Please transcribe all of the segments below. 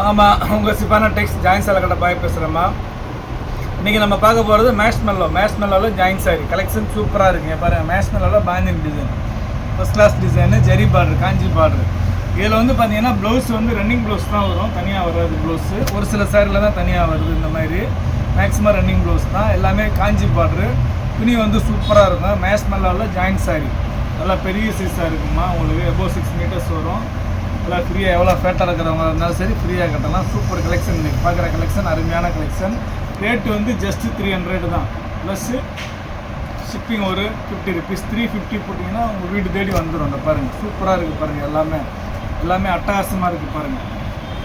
ஆமாம், உங்கள் சிப்பானா டெக்ஸ் ஜாயின் சேலை கடை பாய் பேசுகிறேம்மா. இன்றைக்கி நம்ம பார்க்க போகிறது மேஷ்மெல்லோவில் ஜாயின் சாரி கலெக்ஷன் சூப்பராக இருக்குங்க. பாருங்கள், மேஷ்மெல்லோவில் பாந்தின் டிசைன், ஃபஸ்ட் கிளாஸ் டிசைனு, ஜெரி பார்டர், காஞ்சி பார்டர். இதில் வந்து பார்த்தீங்கன்னா ப்ளவுஸ் வந்து ரன்னிங் ப்ளவுஸ் தான் வரும், தனியாக வராது ப்ளவுஸு. ஒரு சில சாரியில் தான் தனியாக வருது. இந்த மாதிரி மேக்ஸிமம் ரன்னிங் ப்ளவுஸ் தான். எல்லாமே காஞ்சி பார்டரு. துணி வந்து சூப்பராக இருக்கும். மேஷ்மெல்லோவில் ஜாயின் சாரி நல்லா பெரிய சைஸாக இருக்குமா. உங்களுக்கு எபோவ் 6 மீட்டர்ஸ் வரும். நல்லா ஃப்ரீயாக, எவ்வளோ ஃபேட்டாக இருக்கிறவங்க இருந்தாலும் சரி ஃப்ரீயாக கட்டலாம். Super collection. இன்றைக்கி பார்க்குற கலெக்ஷன் அருமையான கலெக்ஷன். ரேட்டு வந்து ஜஸ்ட்டு 300 தான், ப்ளஸ்ஸு ஷிப்பிங் ஒரு 50 ருபீஸ். 350 போட்டிங்கன்னா உங்கள் வீடு தேடி வந்துடும். அந்த பாருங்கள், சூப்பராக இருக்குது பாருங்கள். எல்லாமே அட்டகாசமாக இருக்குது பாருங்கள்.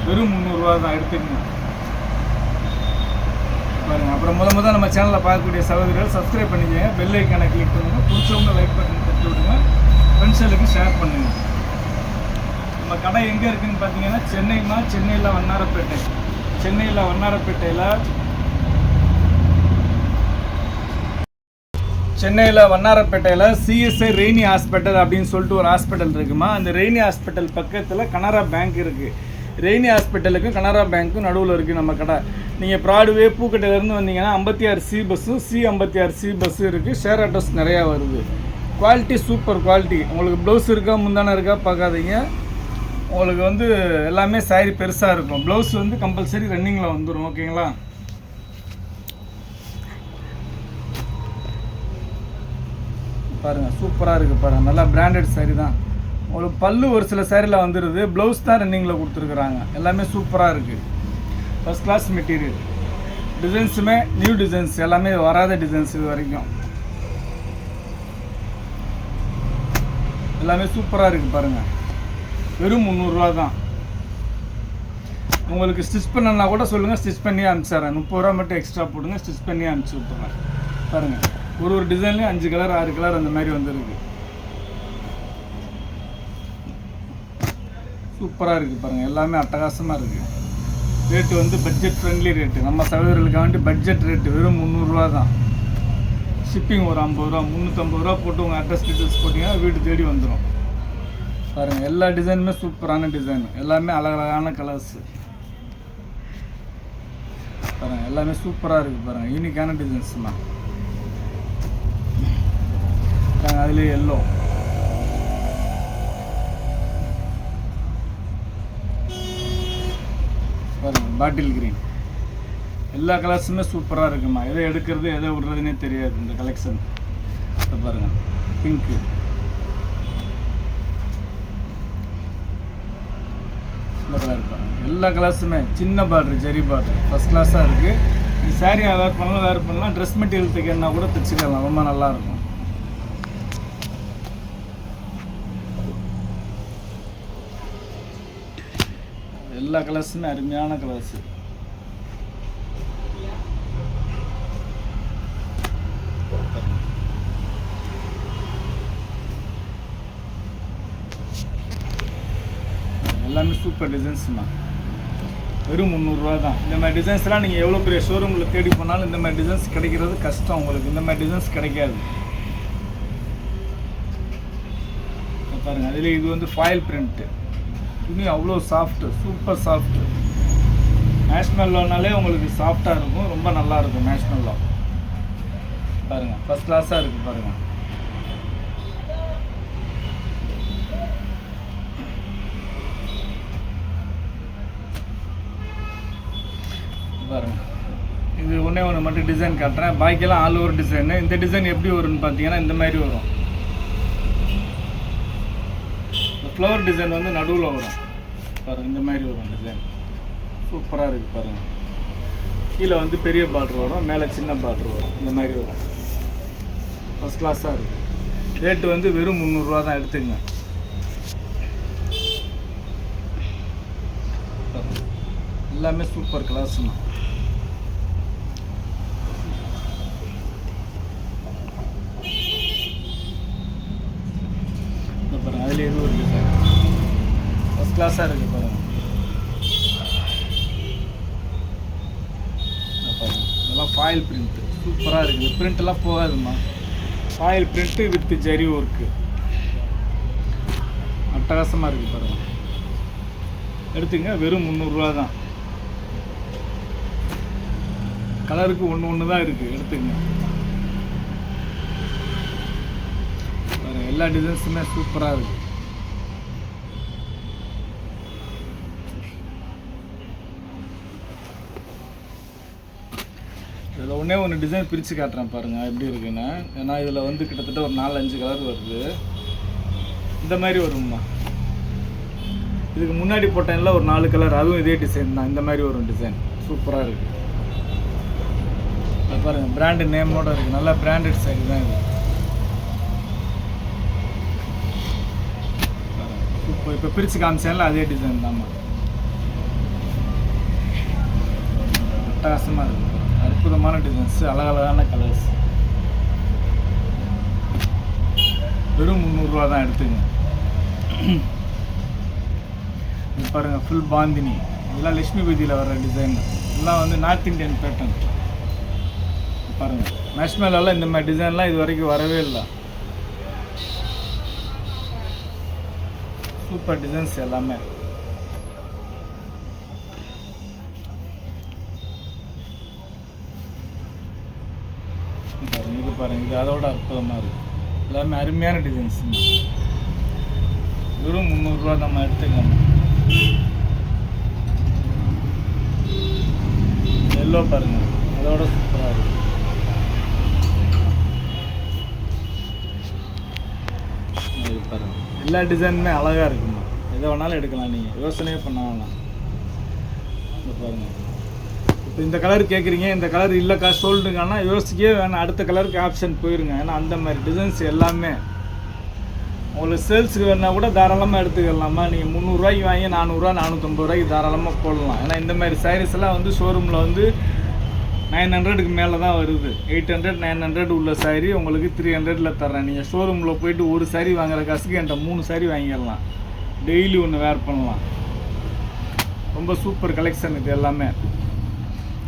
வெறும் 300 ரூபா தான், எடுத்துக்கங்க பாருங்கள். அப்புறம் முதல் நம்ம சேனலில் பார்க்கக்கூடிய சகோதரிகள் சப்ஸ்கிரைப் பண்ணிக்கோங்க, பெல் ஐக்கானை கிளிக் பண்ணுங்கள், பிடிச்சவங்க லைக் பட்டன் தட்டி விடுங்க, ஃப்ரெண்ட்ஸுகளுக்கு ஷேர் பண்ணுங்கள். நம்ம கடை எங்கே இருக்குதுன்னு பார்த்தீங்கன்னா சென்னையில் வண்ணாரப்பேட்டையில் சிஎஸ்ஐ ரெய்னி ஹாஸ்பிட்டல் அப்படின்னு சொல்லிட்டு ஒரு ஹாஸ்பிட்டல் இருக்குமா. அந்த ரெய்னி ஹாஸ்பிட்டல் பக்கத்தில் கனரா பேங்க் இருக்குது. ரெய்னி ஹாஸ்பிட்டலுக்கும் கனரா பேங்க்கும் நடுவில் இருக்குது நம்ம கடை. நீங்கள் ப்ராட்வே பூக்கட்டையிலேருந்து வந்தீங்கன்னா 56C பஸ்ஸும் C56C பஸ்ஸும் இருக்குது. ஷேர் ஆட்டோஸ் நிறையா வருது. Quality super quality. உங்களுக்கு ப்ளவுஸ் இருக்கா முந்தான இருக்கா பார்க்காதீங்க. உங்களுக்கு வந்து எல்லாமே சாரி பெருசாக இருக்கும். ப்ளவுஸ் வந்து கம்பல்சரி ரன்னிங்கில் வந்துடும். ஓகேங்களா. பாருங்கள், சூப்பராக இருக்குது பாருங்கள். நல்லா பிராண்டட் சாரி தான். உங்களுக்கு பல்லு ஒரு சில சாரியில் வந்துடுது, ப்ளவுஸ் தான் ரன்னிங்கில் கொடுத்துருக்குறாங்க. எல்லாமே சூப்பராக இருக்குது. First class material. டிசைன்ஸுமே நியூ டிசைன்ஸ், எல்லாமே வராத டிசைன்ஸ் இது வரைக்கும். எல்லாமே சூப்பராக இருக்குது பாருங்கள். வெறும் 300 ரூபா தான். உங்களுக்கு ஸ்டிச் பண்ணனா கூட சொல்லுங்கள், ஸ்டிச் பண்ணி அனுப்பிச்சிட்றேன். 30 ரூபா மட்டும் எக்ஸ்ட்ரா போடுங்க, ஸ்டிச் பண்ணி அனுப்பிச்சி விட்டுறேன். பாருங்கள், ஒரு டிசைன்லேயும் 5 கலர் 6 கலர் அந்த மாதிரி வந்துருக்கு. சூப்பராக இருக்குது பாருங்கள். எல்லாமே அட்டகாசமாக இருக்குது. ரேட்டு வந்து பட்ஜெட் ஃப்ரெண்ட்லி ரேட்டு. நம்ம சகோதரர்களுக்காக வேண்டி பட்ஜெட் ரேட்டு வெறும் 300 ரூபா தான். ஷிப்பிங் ஒரு 50 ரூபா, 350 ரூபா போட்டு உங்கள் அட்ரஸ் டீட்டெயில்ஸ் போட்டிங்கன்னா வீடு தேடி வந்துடும். பாருங்கள், எல்லா டிசைனுமே சூப்பரான டிசைன். எல்லாமே அழகழகான கலர்ஸு பாருங்கள். எல்லாமே சூப்பராக இருக்குது பாருங்கள். யூனிக்கான டிசைன்ஸ்மா. அதுலேயே எல்லோ, பாருங்கள், பாட்டில் கிரீன். எல்லா கலர்ஸுமே சூப்பராக இருக்குமா. எதை எடுக்கிறது எதை விடுறதுனே தெரியாது இந்த கலெக்ஷன். பாருங்கள், பிங்க்கு, எல்லா கலர்ஸுமே. சின்ன பார்டர், ஜெரி பார்டர், ஃபஸ்ட் கிளாஸாக இருக்குது. இந்த சாரியை வேர் பண்ணலாம். ட்ரெஸ் மெட்டீரியல் தைக்கணுன்னா கூட தைச்சிக்கலாம், ரொம்ப நல்லாயிருக்கும். எல்லா கலர்ஸுமே அருமையான கலர்ஸு. எல்லாமே சூப்பர் டிசைன்ஸ்மா. வெறும் 300 ரூபா தான். இந்த மாதிரி டிசைன்ஸ்லாம் நீங்கள் எவ்வளோ பெரிய ஷோரூமில் தேடி போனாலும் இந்த மாதிரி டிசைன்ஸ் கிடைக்கிறது கஷ்டம். உங்களுக்கு இந்த மாதிரி டிசைன்ஸ் கிடைக்காது பாருங்கள். அதில் இது வந்து ஃபாயில் பிரிண்ட்டு. துணி அவ்வளோ சாஃப்ட்டு, சூப்பர் சாஃப்ட்டு. மேஷ்மெல்லோனாலே உங்களுக்கு சாஃப்டாக இருக்கும், ரொம்ப நல்லாயிருக்கும் மேஷ்மெல்லோ. பாருங்கள், ஃபஸ்ட் கிளாஸாக இருக்குது பாருங்கள். பாருங்கள், இது ஒன்றே மட்டும் டிசைன் காட்டுறேன், பாக்கியெல்லாம் ஆல் ஓவர் டிசைனு. இந்த டிசைன் எப்படி வரும்னு பார்த்தீங்கன்னா இந்த மாதிரி வரும். இந்த ஃப்ளவர் டிசைன் வந்து நடுவில் வரும் பாருங்கள். இந்த மாதிரி வரும் டிசைன். சூப்பராக இருக்குது பாருங்கள். கீழே வந்து பெரிய பார்டர் வரும், மேலே சின்ன பார்டர் வரும். இந்த மாதிரி வரும். ஃபஸ்ட் கிளாஸாக இருக்குது. ரேட்டு வந்து வெறும் 300 ரூபா தான், எடுத்துங்க. எல்லாமே சூப்பர் கிளாஸ்மா. பாருங்கள், அதில் எதுவும் ஒரு டிசைன் ஃபஸ்ட் கிளாஸாக இருக்குது பாருங்கள். இதெல்லாம் ஃபாயில் பிரிண்ட்டு சூப்பராக இருக்குது. பிரிண்ட்டெல்லாம் போகாதுமா. Foil print with zari work அட்டகாசமாக இருக்குது பாருங்கள். எடுத்துங்க, வெறும் 300 ரூபா தான். கலருக்கு ஒன்று தான் இருக்குது, எடுத்துக்கங்க. எல்லா டிசைன்ஸுமே சூப்பராக இருக்குது. இதில் ஒன்று டிசைன் பிரித்து காட்டுறேன் பாருங்கள் எப்படி இருக்குன்னு. ஏன்னா இதில் வந்து கிட்டத்தட்ட ஒரு 4-5 கலர் வருது. இந்த மாதிரி வரும்மா. இதுக்கு முன்னாடி போட்டேன்ல ஒரு 4 கலர், அதுவும் இதே டிசைன் தான். இந்த மாதிரி வரும் டிசைன், சூப்பராக இருக்குது. அது பாருங்கள், பிராண்டு நேமோடு இருக்குது. நல்லா பிராண்டட் சைடு தான் இது. இப்போ பிரித்து காமிச்சேன்ல அதே டிசைன் தான்மா. அட்டகாசமாக இருக்குது, அற்புதமான டிசைன்ஸ், அழகழகான கலர்ஸ். வெறும் 300 ரூபா தான், எடுத்துங்க. இது பாருங்கள், ஃபுல் பாந்தினி, இதெல்லாம் லட்சுமி பூஜையில் வர டிசைன். இதெல்லாம் வந்து நார்த் இந்தியன் பேட்டர்ன். பாருங்கள், மேஷ்மேலோவில் இந்த மாதிரி டிசைன்லாம் இது வரைக்கும் வரவே இல்லை. சூப்பர் டிசைன்ஸ் எல்லாமே. இது பாருங்க, இது அதோட அற்புதமாக இருக்குது. எல்லாமே அருமையான டிசைன்ஸ். வெறும் 300 ரூபா நம்ம எடுத்துக்கணும். எல்லோ பாருங்க, அதோட சூப்பராக இருக்குது. இது பாருங்க, எல்லா டிசைனுமே அழகாக இருக்குமா. எதை வேணாலும் எடுக்கலாம், நீங்கள் யோசனையே பண்ண வேணாம். இது பாருங்கள், இப்போ இந்த கலர் கேட்குறீங்க, இந்த கலர் இல்லைக்கா சொல்லிட்டுங்கன்னா யோசிக்கவே வேணாம், அடுத்த கலருக்கு ஆப்ஷன் போயிருங்க. ஏன்னா அந்த மாதிரி டிசைன்ஸ் எல்லாமே உங்களுக்கு சேல்ஸுக்கு வேணால் கூட தாராளமாக எடுத்துக்கலாமா. நீங்கள் 300 ரூபாய்க்கு வாங்கி 400 450 ரூபாய்க்கு தாராளமாக போடலாம். ஏன்னா இந்த மாதிரி சாரீஸ் எல்லாம் வந்து ஷோரூமில் வந்து 900க்கு மேலே தான் வருது. 800 900 உள்ள சாரீ உங்களுக்கு 300ல் தர்றேன். நீங்கள் ஷோரூமில் போய்ட்டு ஒரு சாரீ வாங்குற காசுக்கு என்கிட்ட 3 சாரீ வாங்கிடலாம். டெய்லி ஒன்று வேர் பண்ணலாம். ரொம்ப சூப்பர் கலெக்ஷன் இது எல்லாமே.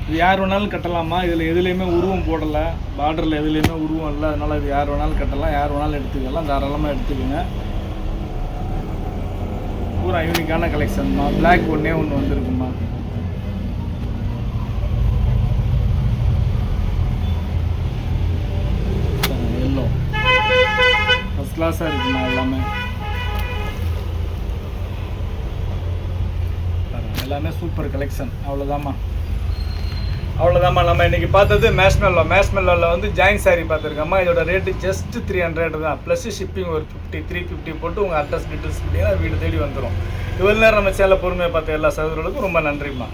இது யார் வேணாலும் கட்டலாமா. இதில் எதுலேயுமே உருவம் போடலை, பார்டரில் எதுலேயுமே உருவம் இல்லை. அதனால் இது யார் வேணாலும் கட்டலாம், யார் வேணாலும் எடுத்துக்கலாம், தாராளமாக எடுத்துக்கோங்க. பூரா யூனிக்கான கலெக்ஷன்மா. பிளாக் ஒன்றே ஒன்று வந்துருக்குமா. எல்லோ ஃபஸ்ட் கிளாஸாக இருக்குமா எல்லாமே. எல்லாமே சூப்பர் கலெக்ஷன். அவ்வளோதாம்மா. நம்ம இன்றைக்கி பார்த்தது மேஷ்மெல்லோவில் வந்து ஜாயின் சாரீ பார்த்துருக்கோம்மா. இதோட ரேட்டு ஜஸ்ட் 300 தான். ப்ளஸ் ஷிப்பிங் ஒரு 350 போட்டு உங்கள் அட்ரஸ் டீட்டெயில்ஸ் பண்ணிங்கன்னா வீடு தேடி வந்துடும். இவ்வளோ நேரம் நம்ம சேனலை பொறுமையாக பார்த்த எல்லா சகோதரர்களுக்கும் ரொம்ப நன்றிம்மா.